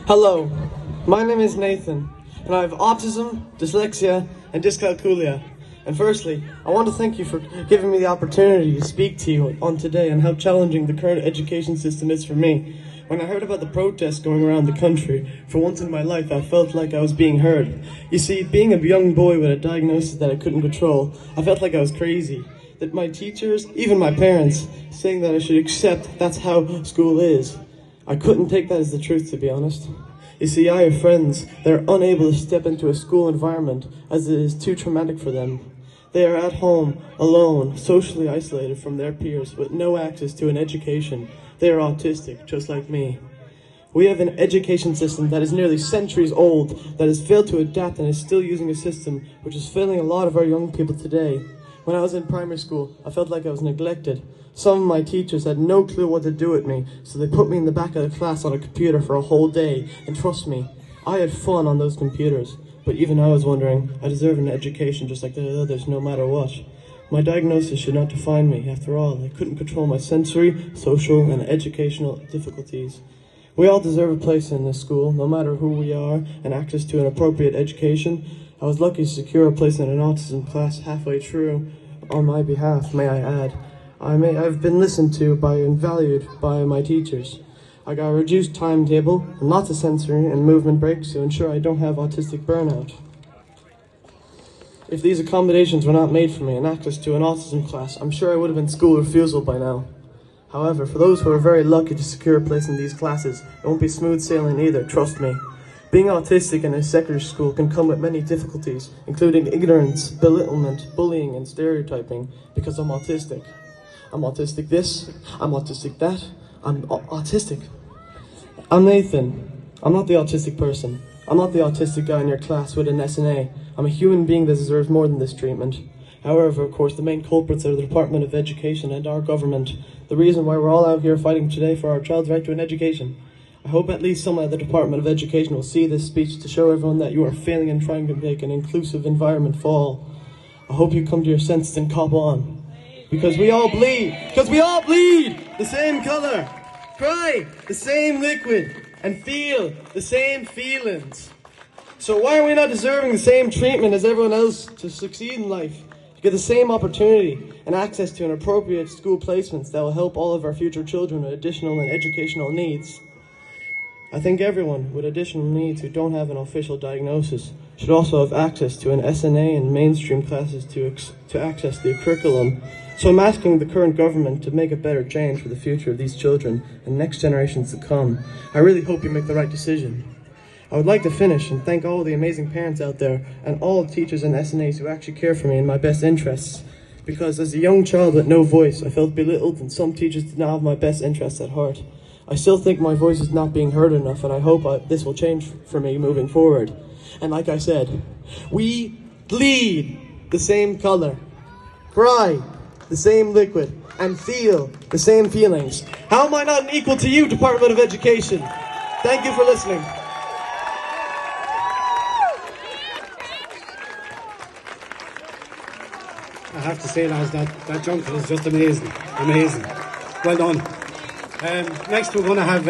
Hello, my name is Nathan, and I have autism, dyslexia, and dyscalculia. And firstly, I want to thank you for giving me the opportunity to speak to you on today on how challenging the current education system is for me. When I heard about the protests going around the country, for once in my life I felt like I was being heard. You see, being a young boy with a diagnosis that I couldn't control, I felt like I was crazy. That my teachers, even my parents, saying that I should accept that's how school is. I couldn't take that as the truth, to be honest. You see, I have friends that are unable to step into a school environment as it is too traumatic for them. They are at home, alone, socially isolated from their peers, with no access to an education. They are autistic, just like me. We have an education system that is nearly centuries old, that has failed to adapt and is still using a system which is failing a lot of our young people today. When I was in primary school, I felt like I was neglected. Some of my teachers had no clue what to do with me, so they put me in the back of the class on a computer for a whole day. And trust me, I had fun on those computers. But even I was wondering, I deserve an education just like the others, no matter what. My diagnosis should not define me. After all, I couldn't control my sensory, social, and educational difficulties. We all deserve a place in this school, no matter who we are, and access to an appropriate education. I was lucky to secure a place in an autism class halfway through on my behalf, may I add. I've been listened to and valued by my teachers. I got a reduced timetable and lots of sensory and movement breaks to ensure I don't have autistic burnout. If these accommodations were not made for me and access to an autism class, I'm sure I would have been school refusal by now. However, for those who are very lucky to secure a place in these classes, it won't be smooth sailing either, trust me. Being autistic in a secondary school can come with many difficulties, including ignorance, belittlement, bullying, and stereotyping, because I'm autistic. I'm autistic this, I'm autistic that, I'm autistic. I'm Nathan. I'm not the autistic person. I'm not the autistic guy in your class with an SNA. I'm a human being that deserves more than this treatment. However, of course, the main culprits are the Department of Education and our government. The reason why we're all out here fighting today for our child's right to an education. I hope at least someone at the Department of Education will see this speech to show everyone that you are failing in trying to make an inclusive environment for all. I hope you come to your senses and cop on. Because we all bleed. Because we all bleed the same color. Cry the same liquid. And feel the same feelings. So why are we not deserving the same treatment as everyone else to succeed in life? To get the same opportunity and access to an appropriate school placements that will help all of our future children with additional and educational needs. I think everyone with additional needs who don't have an official diagnosis should also have access to an SNA and mainstream classes to access the curriculum. So I'm asking the current government to make a better change for the future of these children and next generations to come. I really hope you make the right decision. I would like to finish and thank all the amazing parents out there and all the teachers and SNAs who actually care for me and my best interests. Because as a young child with no voice, I felt belittled and some teachers did not have my best interests at heart. I still think my voice is not being heard enough, and I hope this will change for me moving forward. And like I said, we bleed the same color, cry the same liquid, and feel the same feelings. How am I not equal to you, Department of Education? Thank you for listening. I have to say, lads, that jungle is just amazing. Amazing. Well done. Next we're going to have...